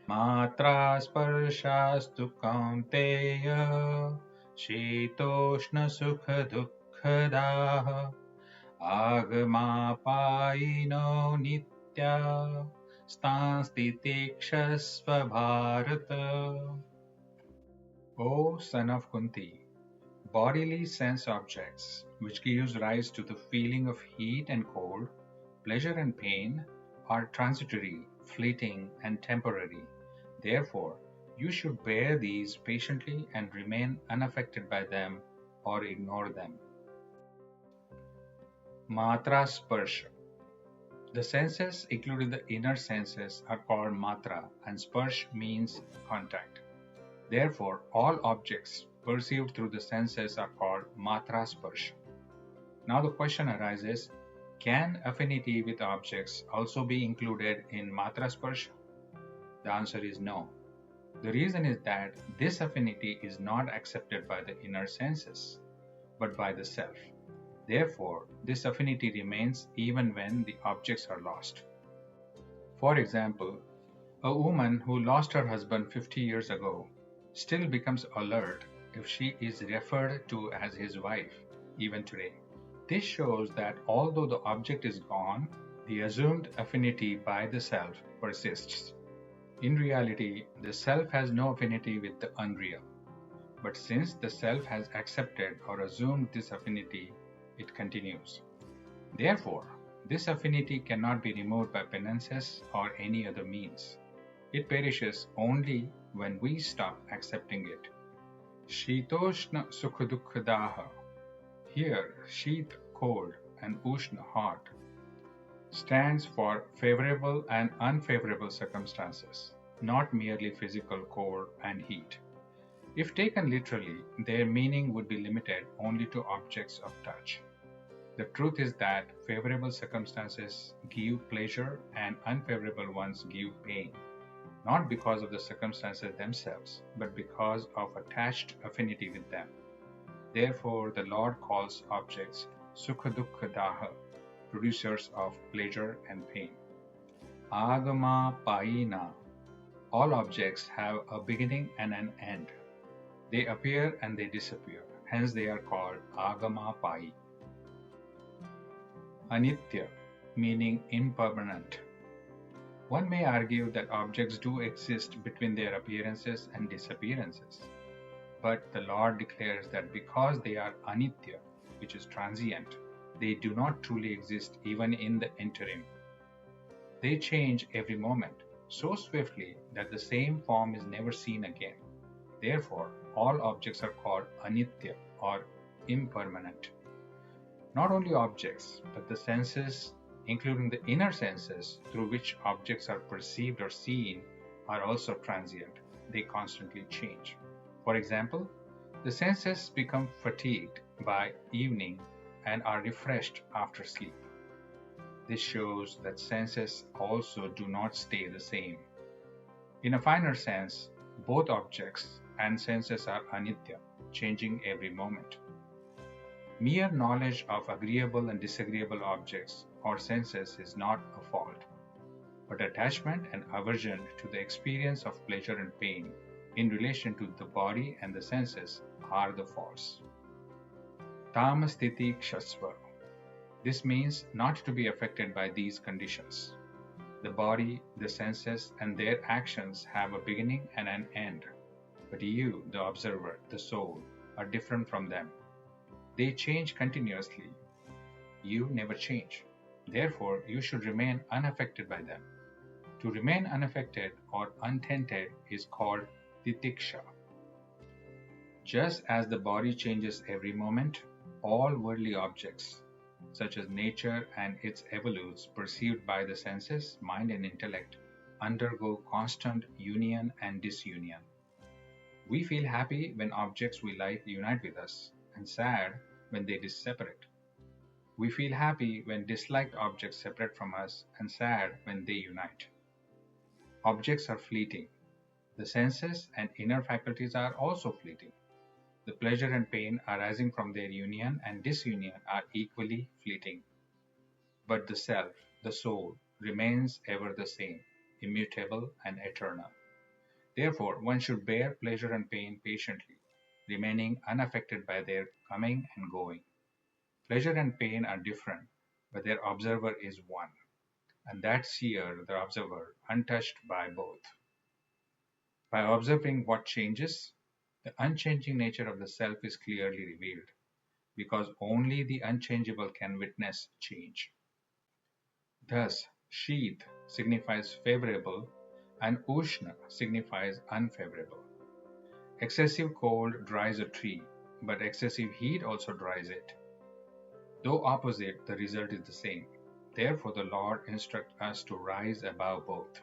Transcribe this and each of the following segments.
Matra sparshaastu kaunteya shitoshna sukha dukkhadah agama nitya stanstitikshasva bharata. O son of Kunti, bodily sense objects, which gives rise to the feeling of heat and cold, pleasure and pain, are transitory, fleeting, and temporary. Therefore, you should bear these patiently and remain unaffected by them or ignore them. Matra Sparsha. The senses, including the inner senses, are called matra, and sparsh means contact. Therefore, all objects perceived through the senses are called matra sparsha. Now the question arises, can affinity with objects also be included in matra sparsha? The answer is no. The reason is that this affinity is not accepted by the inner senses, but by the self. Therefore, this affinity remains even when the objects are lost. For example, a woman who lost her husband 50 years ago still becomes alert if she is referred to as his wife, even today. This shows that although the object is gone, the assumed affinity by the self persists. In reality, the self has no affinity with the unreal. But since the self has accepted or assumed this affinity, it continues. Therefore, this affinity cannot be removed by penances or any other means. It perishes only when we stop accepting it. Shitoshna Sukhadukkhadaha. Here, Sheet cold and Ushna hot stands for favorable and unfavorable circumstances, not merely physical cold and heat. If taken literally, their meaning would be limited only to objects of touch. The truth is that favorable circumstances give pleasure and unfavorable ones give pain, not because of the circumstances themselves, but because of attached affinity with them. Therefore, the Lord calls objects Sukha Dukkha Daha, producers of pleasure and pain. Agama Paina. All objects have a beginning and an end. They appear and they disappear, hence they are called Agama Pai. Anitya, meaning impermanent. One may argue that objects do exist between their appearances and disappearances. But the Lord declares that because they are anitya, which is transient, they do not truly exist even in the interim. They change every moment, so swiftly that the same form is never seen again. Therefore, all objects are called anitya or impermanent. Not only objects, but the senses, including the inner senses through which objects are perceived or seen, are also transient. They constantly change. For example, the senses become fatigued by evening and are refreshed after sleep. This shows that senses also do not stay the same. In a finer sense, both objects and senses are anitya, changing every moment. Mere knowledge of agreeable and disagreeable objects or senses is not a fault, but attachment and aversion to the experience of pleasure and pain in relation to the body and the senses are the faults. Tamastiti kshasva. This means not to be affected by these conditions. The body, the senses, and their actions have a beginning and an end, but you, the observer, the soul, are different from them. They change continuously. You never change. Therefore, you should remain unaffected by them. To remain unaffected or untainted is called titiksha. Just as the body changes every moment, all worldly objects, such as nature and its evolutes perceived by the senses, mind, and intellect, undergo constant union and disunion. We feel happy when objects we like unite with us, and sad when they separate. We feel happy when disliked objects separate from us, and sad when they unite. Objects are fleeting. The senses and inner faculties are also fleeting. The pleasure and pain arising from their union and disunion are equally fleeting. But the self, the soul, remains ever the same, immutable and eternal. Therefore, one should bear pleasure and pain patiently, remaining unaffected by their coming and going. Pleasure and pain are different, but their observer is one, and that seer, the observer, untouched by both. By observing what changes, the unchanging nature of the self is clearly revealed, because only the unchangeable can witness change. Thus, Sheet signifies favorable and Ushna signifies unfavorable. Excessive cold dries a tree, but excessive heat also dries it. Though opposite, the result is the same. Therefore, the Lord instructs us to rise above both.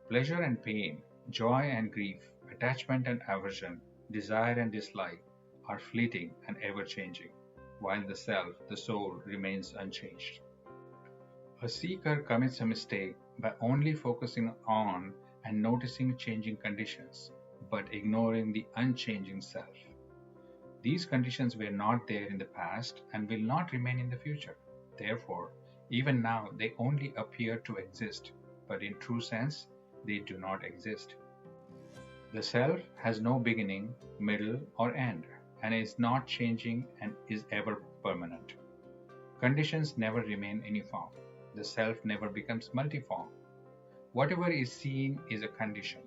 Pleasure and pain, joy and grief, attachment and aversion, desire and dislike are fleeting and ever-changing, while the self, the soul, remains unchanged. A seeker commits a mistake by only focusing on and noticing changing conditions, but ignoring the unchanging self. These conditions were not there in the past and will not remain in the future. Therefore, even now they only appear to exist, but in true sense, they do not exist. The self has no beginning, middle, or end, and is not changing and is ever permanent. Conditions never remain uniform. The self never becomes multiform. Whatever is seen is a condition.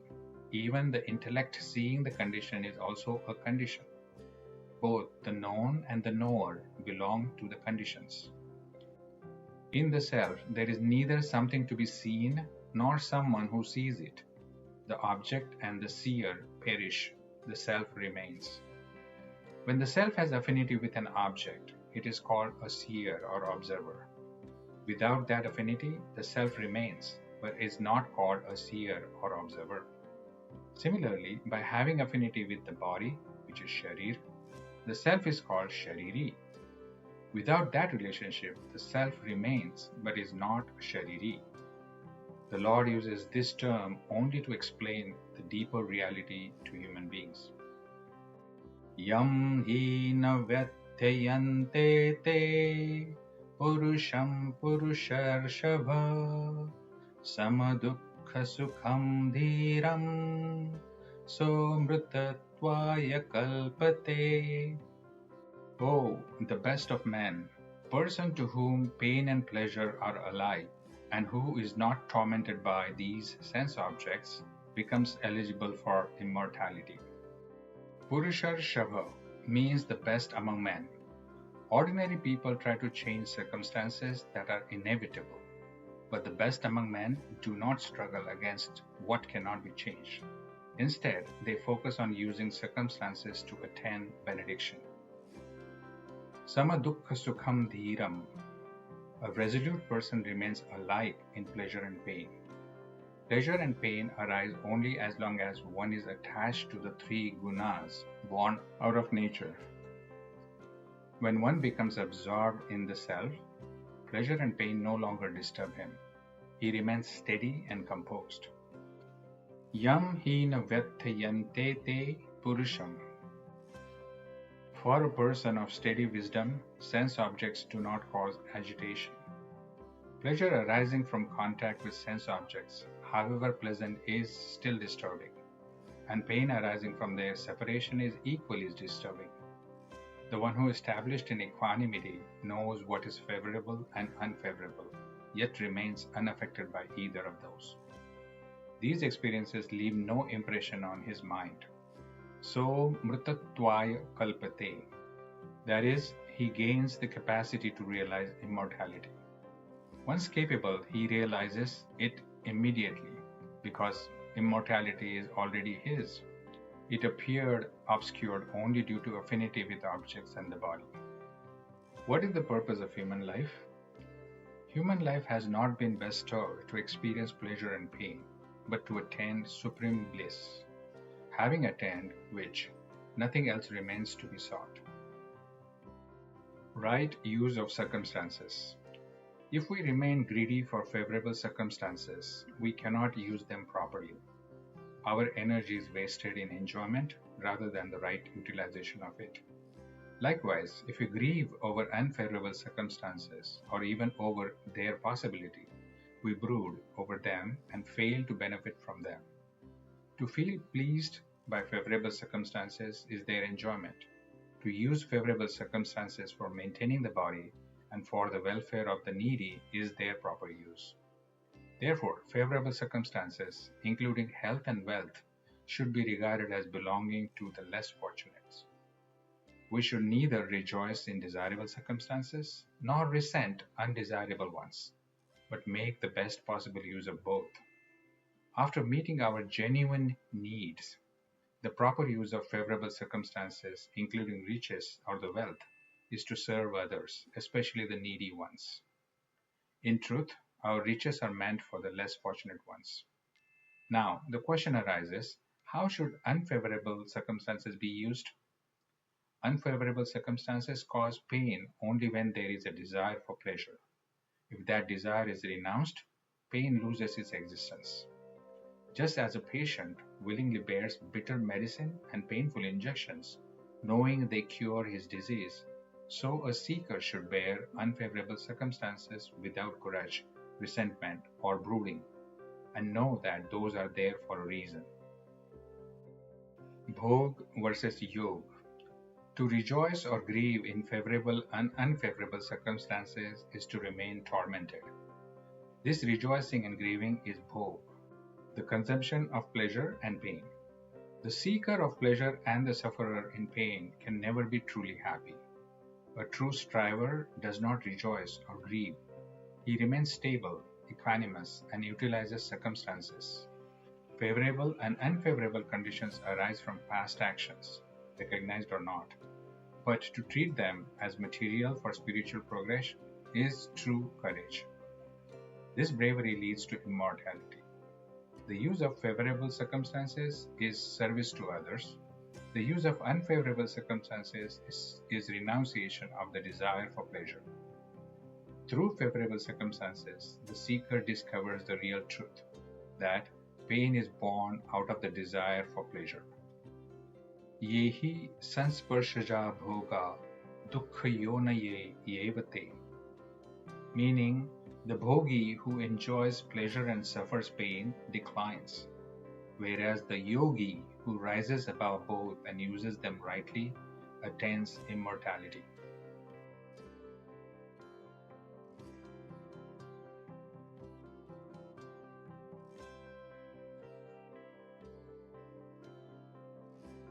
Even the intellect seeing the condition is also a condition. Both the known and the knower belong to the conditions. In the self, there is neither something to be seen nor someone who sees it. The object and the seer perish, the self remains. When the self has affinity with an object, it is called a seer or observer. Without that affinity, the self remains, but is not called a seer or observer. Similarly, by having affinity with the body, which is sharir, the self is called shariri. Without that relationship, the self remains, but is not shariri. The Lord uses this term only to explain the deeper reality to human beings. Yam hi na vyatyayante te purusham purusharshabha samadukha sukham dhiram somrutatvaya kalpate. Oh, the best of men, person to whom pain and pleasure are alike, and who is not tormented by these sense objects, becomes eligible for immortality. Purusharshabha means the best among men. Ordinary people try to change circumstances that are inevitable, but the best among men do not struggle against what cannot be changed. Instead, they focus on using circumstances to attain benediction. Samadukha sukham dhiram. A resolute person remains alike in pleasure and pain. Pleasure and pain arise only as long as one is attached to the three gunas born out of nature. When one becomes absorbed in the self, pleasure and pain no longer disturb him. He remains steady and composed. Yam hi na vyatyayante te purusham. For a person of steady wisdom, sense objects do not cause agitation. Pleasure arising from contact with sense objects, however pleasant, is still disturbing, and pain arising from their separation is equally disturbing. The one who is established in equanimity knows what is favorable and unfavorable, yet remains unaffected by either of those. These experiences leave no impression on his mind. So mrutatvaya kalpate, that is, he gains the capacity to realize immortality. Once capable, he realizes it immediately, because immortality is already his. It appeared obscured only due to affinity with objects and the body. What is the purpose of human life? Human life has not been bestowed to experience pleasure and pain, but to attain supreme bliss. Having attained which, nothing else remains to be sought. Right use of circumstances. If we remain greedy for favorable circumstances, we cannot use them properly. Our energy is wasted in enjoyment rather than the right utilization of it. Likewise, if we grieve over unfavorable circumstances or even over their possibility, we brood over them and fail to benefit from them. To feel pleased by favorable circumstances is their enjoyment. To use favorable circumstances for maintaining the body and for the welfare of the needy is their proper use. Therefore, favorable circumstances, including health and wealth, should be regarded as belonging to the less fortunate. We should neither rejoice in desirable circumstances nor resent undesirable ones, but make the best possible use of both. After meeting our genuine needs, the proper use of favorable circumstances, including riches or the wealth, is to serve others, especially the needy ones. In truth, our riches are meant for the less fortunate ones. Now, the question arises, how should unfavorable circumstances be used? Unfavorable circumstances cause pain only when there is a desire for pleasure. If that desire is renounced, pain loses its existence. Just as a patient willingly bears bitter medicine and painful injections, knowing they cure his disease, so a seeker should bear unfavorable circumstances without grudge, resentment, or brooding, and know that those are there for a reason. Bhog versus Yog. To rejoice or grieve in favorable and unfavorable circumstances is to remain tormented. This rejoicing and grieving is bhog, the consumption of pleasure and pain. The seeker of pleasure and the sufferer in pain can never be truly happy. A true striver does not rejoice or grieve. He remains stable, equanimous, and utilizes circumstances. Favorable and unfavorable conditions arise from past actions, recognized or not, but to treat them as material for spiritual progress is true courage. This bravery leads to immortality. The use of favorable circumstances is service to others. The use of unfavorable circumstances is renunciation of the desire for pleasure. Through favorable circumstances, the seeker discovers the real truth, that pain is born out of the desire for pleasure. Yehi sansparshaja bhoga dukkha yonaye yevate. Meaning, the bhogi who enjoys pleasure and suffers pain declines, whereas the yogi who rises above both and uses them rightly attains immortality.